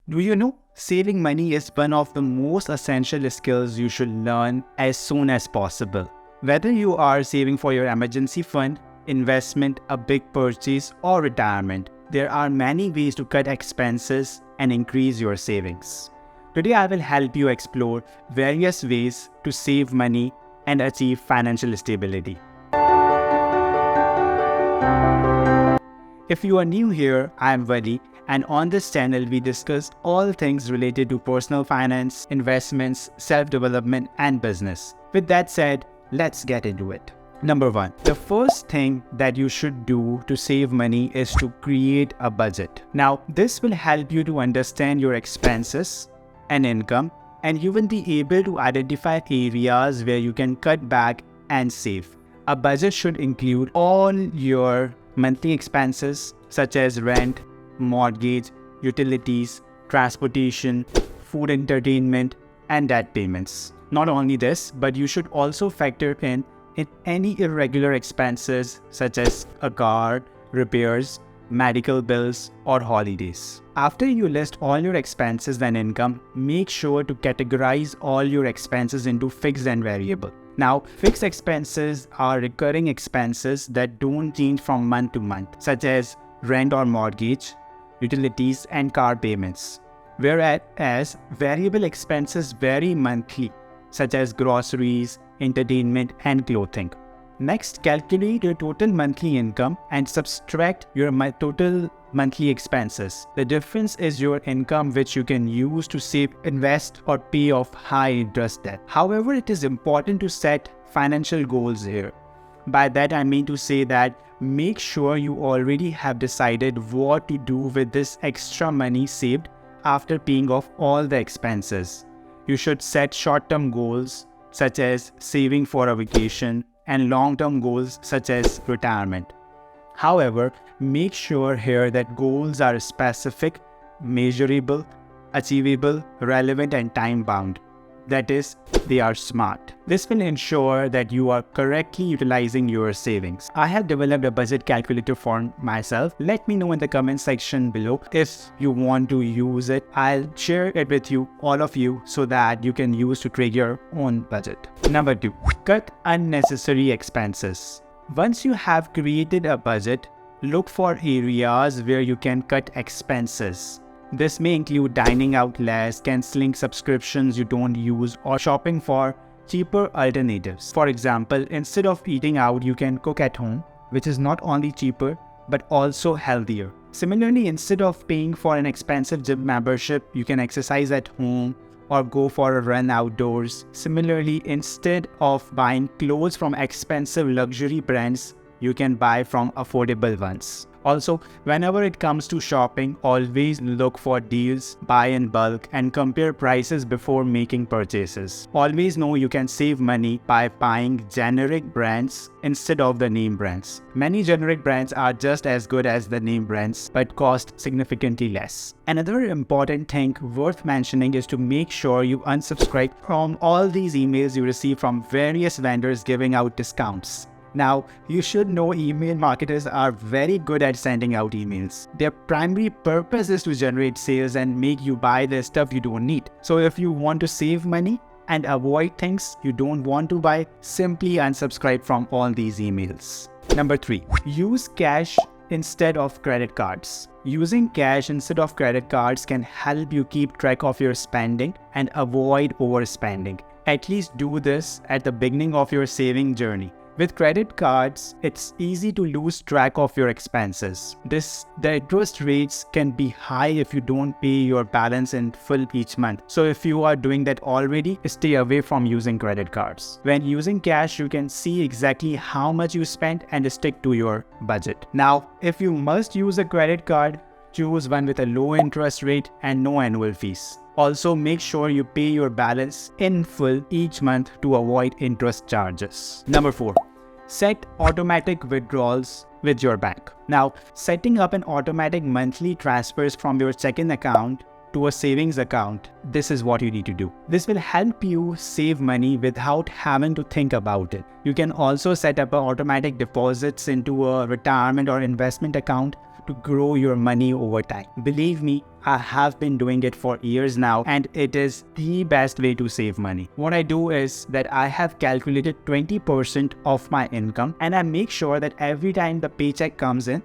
Do you know, saving money is one of the most essential skills you should learn as soon as possible. Whether you are saving for your emergency fund, investment, a big purchase, or retirement, there are many ways to cut expenses and increase your savings. Today I will help you explore various ways to save money and achieve financial stability. If you are new here, I am Wali, and on this channel we discuss all things related to personal finance, investments, self-development and business. With that said, let's get into it. Number 1. The first thing that you should do to save money is to create a budget. Now, this will help you to understand your expenses and income, and you will be able to identify areas where you can cut back and save. A budget should include all your monthly expenses such as rent, mortgage, utilities, transportation, food, entertainment, and debt payments. Not only this, but you should also factor in any irregular expenses such as a car, repairs, medical bills, or holidays. After you list all your expenses and income, make sure to categorize all your expenses into fixed and variable. Now, fixed expenses are recurring expenses that don't change from month to month, such as rent or mortgage, utilities, and car payments. Whereas variable expenses vary monthly, such as groceries, entertainment, and clothing. Next, calculate your total monthly income and subtract your total monthly expenses. The difference is your income, which you can use to save, invest, or pay off high interest debt. However, it is important to set financial goals here. By that I mean to say that make sure you already have decided what to do with this extra money saved after paying off all the expenses. You should set short-term goals such as saving for a vacation and long-term goals such as retirement. However, make sure here that goals are specific, measurable, achievable, relevant, and time-bound. That is, they are SMART. This will ensure that you are correctly utilizing your savings. I have developed a budget calculator for myself. Let me know in the comment section below if you want to use it. I'll share it with you, all of you, so that you can use to create your own budget. Number 2. Cut unnecessary expenses. Once you have created a budget, look for areas where you can cut expenses. This may include dining out less, cancelling subscriptions you don't use, or shopping for cheaper alternatives. For example, instead of eating out, you can cook at home, which is not only cheaper, but also healthier. Similarly, instead of paying for an expensive gym membership, you can exercise at home or go for a run outdoors. Similarly, instead of buying clothes from expensive luxury brands, you can buy from affordable ones. Also, whenever it comes to shopping, always look for deals, buy in bulk, and compare prices before making purchases. Always know you can save money by buying generic brands instead of the name brands. Many generic brands are just as good as the name brands, but cost significantly less. Another important thing worth mentioning is to make sure you unsubscribe from all these emails you receive from various vendors giving out discounts. Now, you should know email marketers are very good at sending out emails. Their primary purpose is to generate sales and make you buy the stuff you don't need. So if you want to save money and avoid things you don't want to buy, simply unsubscribe from all these emails. Number 3. Use cash instead of credit cards. Using cash instead of credit cards can help you keep track of your spending and avoid overspending. At least do this at the beginning of your saving journey. With credit cards, it's easy to lose track of your expenses. The interest rates can be high if you don't pay your balance in full each month. So if you are doing that already, stay away from using credit cards. When using cash, you can see exactly how much you spent and stick to your budget. Now, if you must use a credit card, choose one with a low interest rate and no annual fees. Also, make sure you pay your balance in full each month to avoid interest charges. Number 4. Set automatic withdrawals with your bank. Now, setting up an automatic monthly transfers from your checking account to a savings account, this is what you need to do. This will help you save money without having to think about it. You can also set up automatic deposits into a retirement or investment account to grow your money over time. Believe me, I have been doing it for years now, and it is the best way to save money. What I do is that I have calculated 20% of my income, and I make sure that every time the paycheck comes in,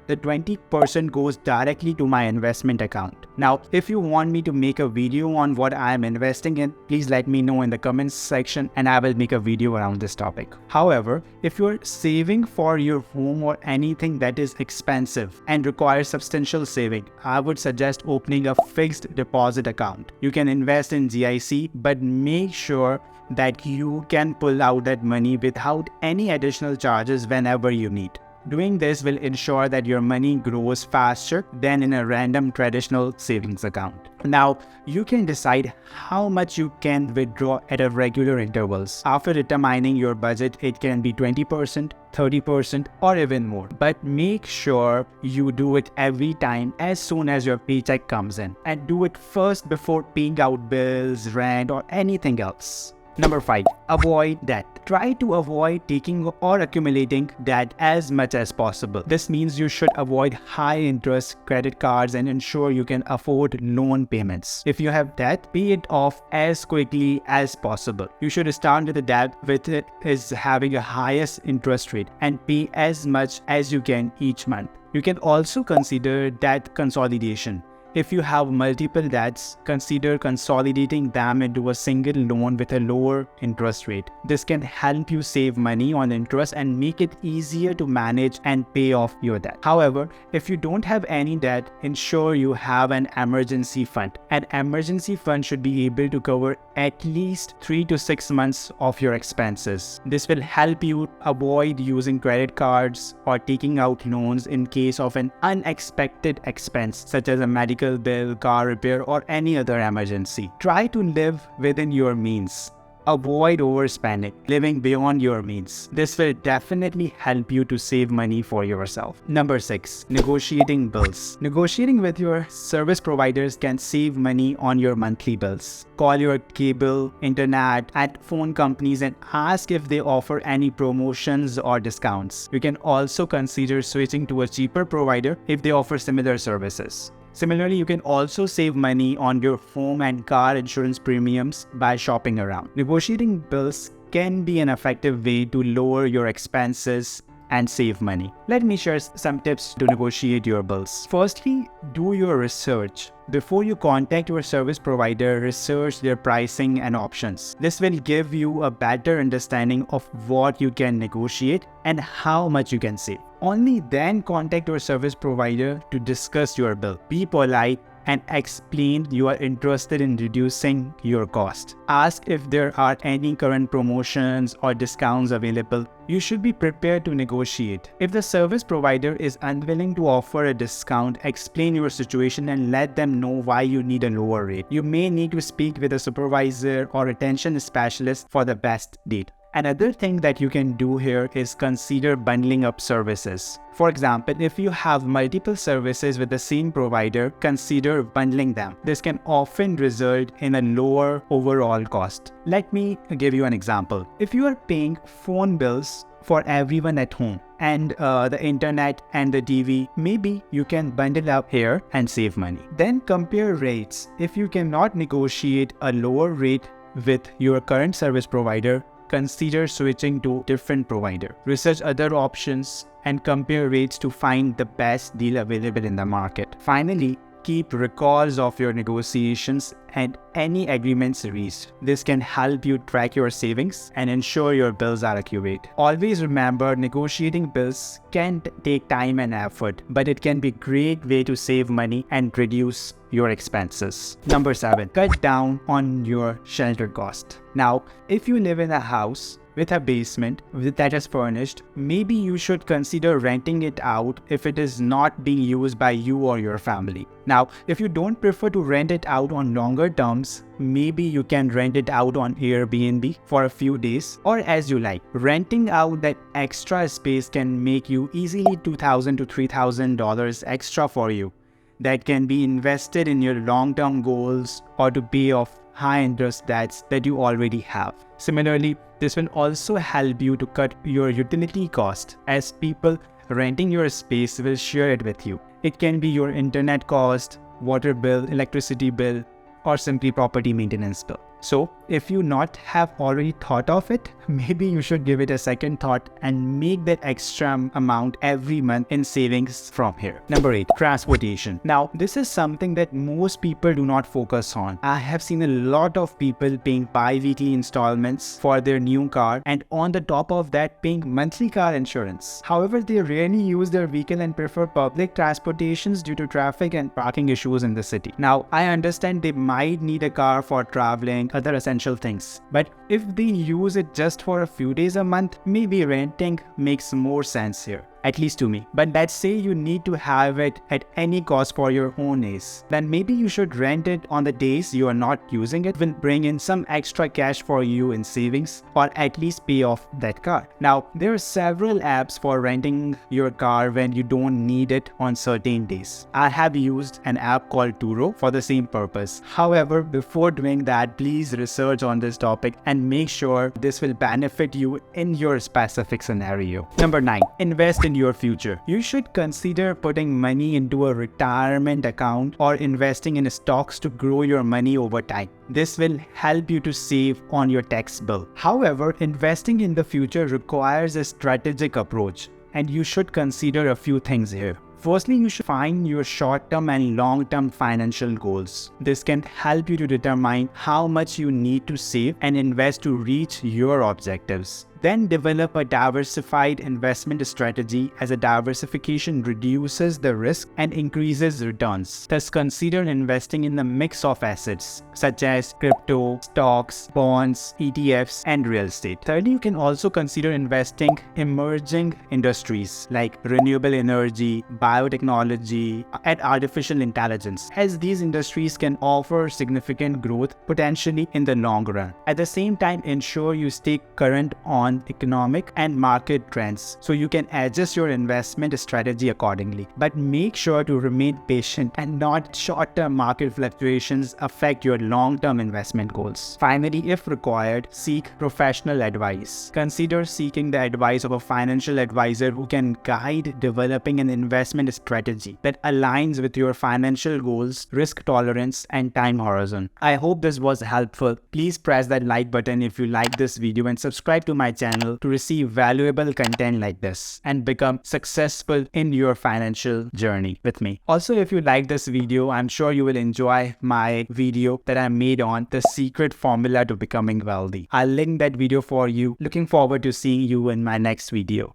the 20% goes directly to my investment account. Now, if you want me to make a video on what I am investing in, please let me know in the comments section and I will make a video around this topic. However, if you're saving for your home or anything that is expensive and requires substantial saving, I would suggest opening a fixed deposit account. You can invest in GIC, but make sure that you can pull out that money without any additional charges whenever you need. Doing this will ensure that your money grows faster than in a random traditional savings account. Now, you can decide how much you can withdraw at a regular intervals. After determining your budget, it can be 20%, 30%, or even more. But make sure you do it every time as soon as your paycheck comes in. And do it first before paying out bills, rent, or anything else. Number 5. Avoid debt. Try to avoid taking or accumulating debt as much as possible. This means you should avoid high interest credit cards and ensure you can afford loan payments. If you have debt, pay it off as quickly as possible. You should start with the debt with it is having a highest interest rate and pay as much as you can each month. You can also consider debt consolidation. If you have multiple debts, consider consolidating them into a single loan with a lower interest rate. This can help you save money on interest and make it easier to manage and pay off your debt. However, if you don't have any debt, ensure you have an emergency fund. An emergency fund should be able to cover at least 3 to 6 months of your expenses. This will help you avoid using credit cards or taking out loans in case of an unexpected expense such as a medical bill, car repair, or any other emergency. Try to live within your means. Avoid overspending, living beyond your means. This will definitely help you to save money for yourself. Number 6. Negotiating bills. Negotiating with your service providers can save money on your monthly bills. Call your cable, internet, and phone companies and ask if they offer any promotions or discounts. You can also consider switching to a cheaper provider if they offer similar services. Similarly, you can also save money on your home and car insurance premiums by shopping around. Negotiating bills can be an effective way to lower your expenses and save money. Let me share some tips to negotiate your bills. Firstly, do your research. Before you contact your service provider, research their pricing and options. This will give you a better understanding of what you can negotiate and how much you can save. Only then contact your service provider to discuss your bill. Be polite and explain you are interested in reducing your cost. Ask if there are any current promotions or discounts available. You should be prepared to negotiate. If the service provider is unwilling to offer a discount, explain your situation and let them know why you need a lower rate. You may need to speak with a supervisor or attention specialist for the best deal. Another thing that you can do here is consider bundling up services. For example, if you have multiple services with the same provider, consider bundling them. This can often result in a lower overall cost. Let me give you an example. If you are paying phone bills for everyone at home and the internet and the TV, maybe you can bundle up here and save money. Then compare rates. If you cannot negotiate a lower rate with your current service provider, consider switching to different provider. Research other options and compare rates to find the best deal available in the market. Finally, keep records of your negotiations and any agreements reached. This can help you track your savings and ensure your bills are accurate. Always remember, negotiating bills can take time and effort, but it can be a great way to save money and reduce your expenses. Number 7. Cut down on your shelter cost. Now, if you live in a house with a basement that is furnished, maybe you should consider renting it out if it is not being used by you or your family. Now, if you don't prefer to rent it out on longer terms, maybe you can rent it out on Airbnb for a few days or as you like. Renting out that extra space can make you easily $2,000 to $3,000 extra for you. That can be invested in your long-term goals or to pay off high interest debts that you already have. Similarly, this will also help you to cut your utility cost as people renting your space will share it with you. It can be your internet cost, water bill, electricity bill, or simply property maintenance bill. So if you not have already thought of it, maybe you should give it a second thought and make that extra amount every month in savings from here. Number 8, transportation. Now, this is something that most people do not focus on. I have seen a lot of people paying bi-weekly installments for their new car, and on the top of that paying monthly car insurance. However, they rarely use their vehicle and prefer public transportations due to traffic and parking issues in the city. Now, I understand they might need a car for traveling, other essential things. But if they use it just for a few days a month, maybe renting makes more sense here. At least to me. But let's say you need to have it at any cost for your own needs. Then maybe you should rent it on the days you are not using it, will bring in some extra cash for you in savings, or at least pay off that car. Now, there are several apps for renting your car when you don't need it on certain days. I have used an app called Turo for the same purpose. However, before doing that, please research on this topic and make sure this will benefit you in your specific scenario. Number 9, invest in your future. You should consider putting money into a retirement account or investing in stocks to grow your money over time. This will help you to save on your tax bill. However, investing in the future requires a strategic approach, and you should consider a few things here. Firstly, you should find your short-term and long-term financial goals. This can help you to determine how much you need to save and invest to reach your objectives. Then develop a diversified investment strategy, as a diversification reduces the risk and increases returns. Thus, consider investing in a mix of assets such as crypto, stocks, bonds, ETFs, and real estate. Thirdly, you can also consider investing in emerging industries like renewable energy, biotechnology, and artificial intelligence, as these industries can offer significant growth potentially in the long run. At the same time, ensure you stay current on economic and market trends so you can adjust your investment strategy accordingly. But make sure to remain patient and not short-term market fluctuations affect your long-term investment goals. Finally, if required, seek professional advice. Consider seeking the advice of a financial advisor who can guide developing an investment strategy that aligns with your financial goals, risk tolerance, and time horizon. I hope this was helpful. Please press that like button if you like this video and subscribe to my channel to receive valuable content like this and become successful in your financial journey with me. Also, if you like this video, I'm sure you will enjoy my video that I made on the secret formula to becoming wealthy. I'll link that video for you. Looking forward to seeing you in my next video.